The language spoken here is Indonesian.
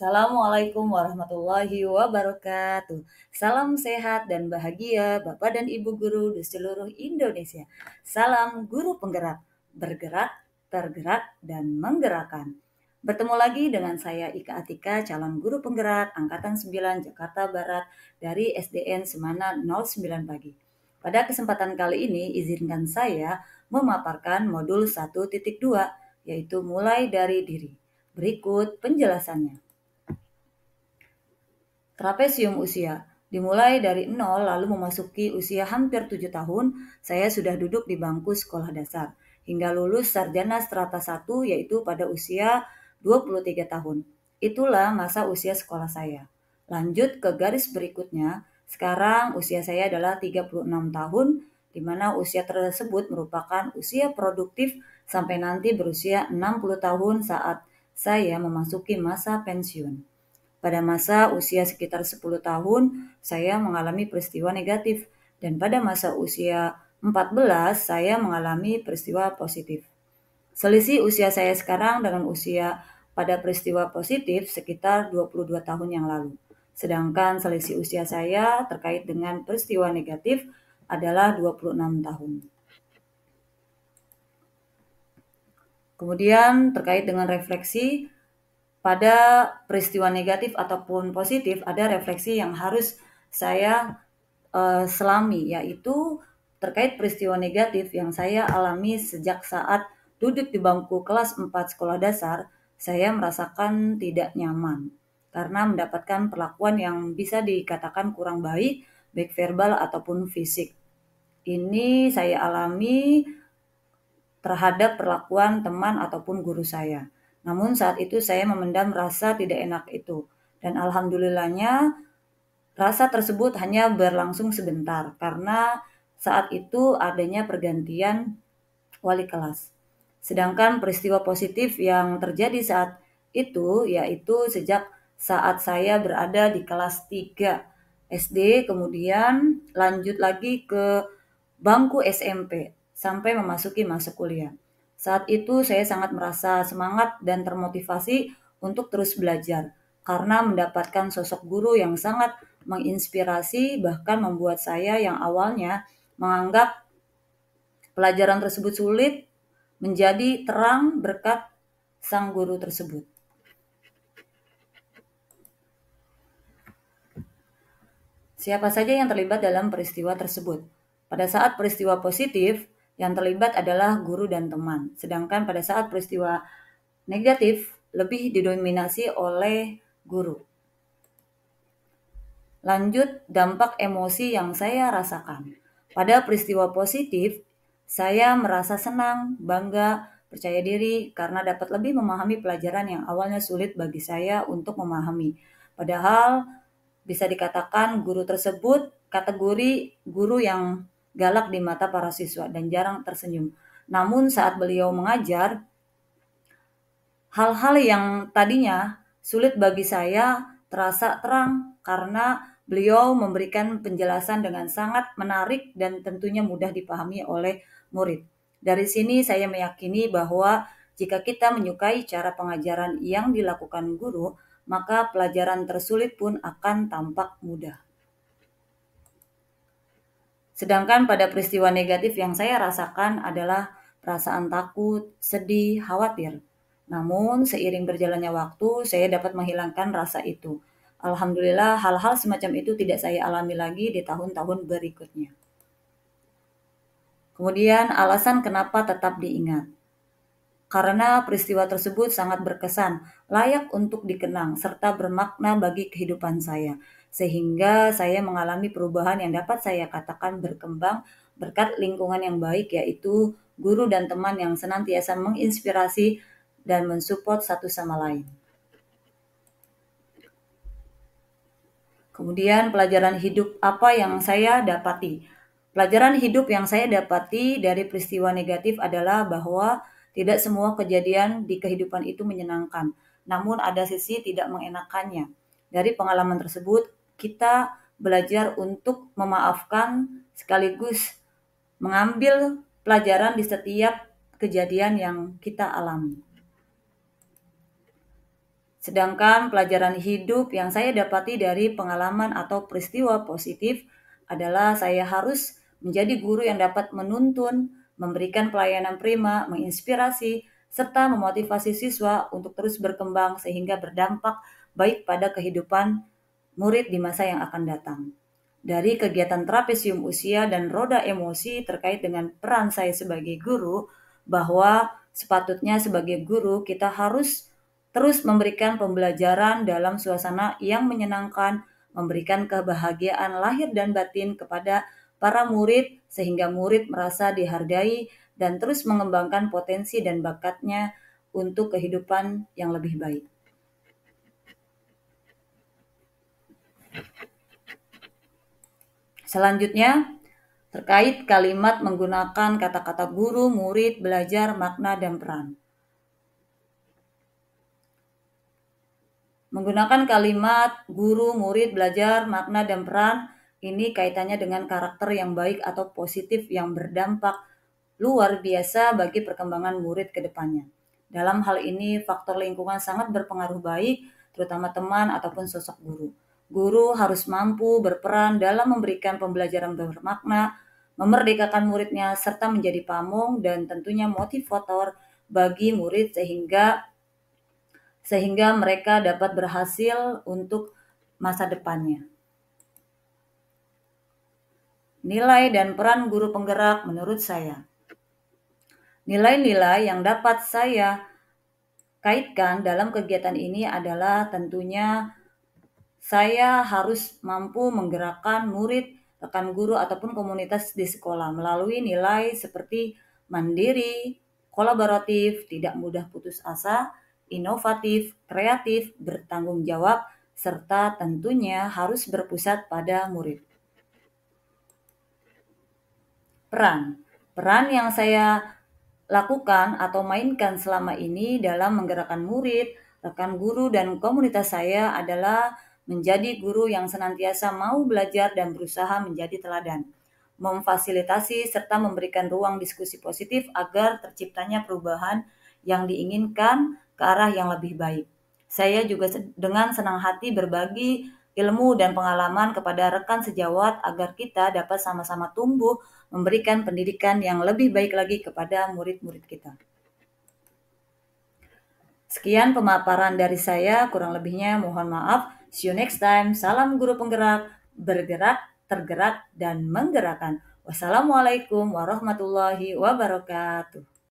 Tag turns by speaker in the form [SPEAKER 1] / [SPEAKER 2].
[SPEAKER 1] Assalamualaikum warahmatullahi wabarakatuh. Salam sehat dan bahagia Bapak dan Ibu guru di seluruh Indonesia. Salam guru penggerak, bergerak, tergerak, dan menggerakkan. Bertemu lagi dengan saya Ika Atika, calon guru penggerak Angkatan 9 Jakarta Barat dari SDN Semana 09 Pagi. Pada kesempatan kali ini izinkan saya memaparkan modul 1.2, yaitu mulai dari diri. Berikut penjelasannya. Trapesium usia. Dimulai dari 0 lalu memasuki usia hampir 7 tahun, saya sudah duduk di bangku sekolah dasar. Hingga lulus sarjana strata 1 yaitu pada usia 23 tahun. Itulah masa usia sekolah saya. Lanjut ke garis berikutnya, sekarang usia saya adalah 36 tahun, di mana usia tersebut merupakan usia produktif sampai nanti berusia 60 tahun saat saya memasuki masa pensiun. Pada masa usia sekitar 10 tahun, saya mengalami peristiwa negatif. Dan pada masa usia 14, saya mengalami peristiwa positif. Selisih usia saya sekarang dengan usia pada peristiwa positif sekitar 22 tahun yang lalu. Sedangkan selisih usia saya terkait dengan peristiwa negatif adalah 26 tahun. Kemudian terkait dengan refleksi, pada peristiwa negatif ataupun positif ada refleksi yang harus saya selami, yaitu terkait peristiwa negatif yang saya alami sejak saat duduk di bangku kelas 4 sekolah dasar. Saya merasakan tidak nyaman karena mendapatkan perlakuan yang bisa dikatakan kurang baik, baik verbal ataupun fisik. Ini saya alami terhadap perlakuan teman ataupun guru saya. Namun saat itu saya memendam rasa tidak enak itu. Dan alhamdulillahnya rasa tersebut hanya berlangsung sebentar karena saat itu adanya pergantian wali kelas. Sedangkan peristiwa positif yang terjadi saat itu yaitu sejak saat saya berada di kelas 3 SD, kemudian lanjut lagi ke bangku SMP sampai memasuki masa kuliah. Saat itu saya sangat merasa semangat dan termotivasi untuk terus belajar karena mendapatkan sosok guru yang sangat menginspirasi, bahkan membuat saya yang awalnya menganggap pelajaran tersebut sulit menjadi terang berkat sang guru tersebut. Siapa saja yang terlibat dalam peristiwa tersebut? Pada saat peristiwa positif, yang terlibat adalah guru dan teman. Sedangkan pada saat peristiwa negatif, lebih didominasi oleh guru. Lanjut, dampak emosi yang saya rasakan. Pada peristiwa positif, saya merasa senang, bangga, percaya diri karena dapat lebih memahami pelajaran yang awalnya sulit bagi saya untuk memahami. Padahal bisa dikatakan guru tersebut kategori guru yang galak di mata para siswa dan jarang tersenyum. Namun saat beliau mengajar, hal-hal yang tadinya sulit bagi saya terasa terang karena beliau memberikan penjelasan dengan sangat menarik dan tentunya mudah dipahami oleh murid. Dari sini saya meyakini bahwa jika kita menyukai cara pengajaran yang dilakukan guru, maka pelajaran tersulit pun akan tampak mudah. Sedangkan pada peristiwa negatif yang saya rasakan adalah perasaan takut, sedih, khawatir. Namun seiring berjalannya waktu, saya dapat menghilangkan rasa itu. Alhamdulillah hal-hal semacam itu tidak saya alami lagi di tahun-tahun berikutnya. Kemudian alasan kenapa tetap diingat. Karena peristiwa tersebut sangat berkesan, layak untuk dikenang, serta bermakna bagi kehidupan saya. Sehingga saya mengalami perubahan yang dapat saya katakan berkembang berkat lingkungan yang baik, yaitu guru dan teman yang senantiasa menginspirasi dan mensupport satu sama lain. Kemudian pelajaran hidup apa yang saya dapati? Pelajaran hidup yang saya dapati dari peristiwa negatif adalah bahwa tidak semua kejadian di kehidupan itu menyenangkan, namun ada sisi tidak mengenakannya. Dari pengalaman tersebut, kita belajar untuk memaafkan sekaligus mengambil pelajaran di setiap kejadian yang kita alami. Sedangkan pelajaran hidup yang saya dapati dari pengalaman atau peristiwa positif adalah saya harus menjadi guru yang dapat menuntun, memberikan pelayanan prima, menginspirasi, serta memotivasi siswa untuk terus berkembang sehingga berdampak baik pada kehidupan murid di masa yang akan datang. Dari kegiatan trapesium usia dan roda emosi terkait dengan peran saya sebagai guru, bahwa sepatutnya sebagai guru kita harus terus memberikan pembelajaran dalam suasana yang menyenangkan, memberikan kebahagiaan lahir dan batin kepada para murid sehingga murid merasa dihargai dan terus mengembangkan potensi dan bakatnya untuk kehidupan yang lebih baik. Selanjutnya, terkait kalimat menggunakan kata-kata guru, murid, belajar, makna, dan peran. Menggunakan kalimat guru, murid, belajar, makna, dan peran ini kaitannya dengan karakter yang baik atau positif yang berdampak luar biasa bagi perkembangan murid ke depannya. Dalam hal ini, faktor lingkungan sangat berpengaruh baik, terutama teman ataupun sosok guru. Guru harus mampu berperan dalam memberikan pembelajaran bermakna, memerdekakan muridnya, serta menjadi pamong dan tentunya motivator bagi murid sehingga mereka dapat berhasil untuk masa depannya. Nilai dan peran guru penggerak menurut saya. Nilai-nilai yang dapat saya kaitkan dalam kegiatan ini adalah tentunya saya harus mampu menggerakkan murid, rekan guru, ataupun komunitas di sekolah melalui nilai seperti mandiri, kolaboratif, tidak mudah putus asa, inovatif, kreatif, bertanggung jawab, serta tentunya harus berpusat pada murid. Peran yang saya lakukan atau mainkan selama ini dalam menggerakkan murid, rekan guru, dan komunitas saya adalah menjadi guru yang senantiasa mau belajar dan berusaha menjadi teladan, memfasilitasi serta memberikan ruang diskusi positif agar terciptanya perubahan yang diinginkan ke arah yang lebih baik. Saya juga dengan senang hati berbagi ilmu dan pengalaman kepada rekan sejawat agar kita dapat sama-sama tumbuh memberikan pendidikan yang lebih baik lagi kepada murid-murid kita. Sekian pemaparan dari saya, kurang lebihnya mohon maaf. See you next time. Salam guru penggerak, bergerak, tergerak, dan menggerakkan. Wassalamualaikum warahmatullahi wabarakatuh.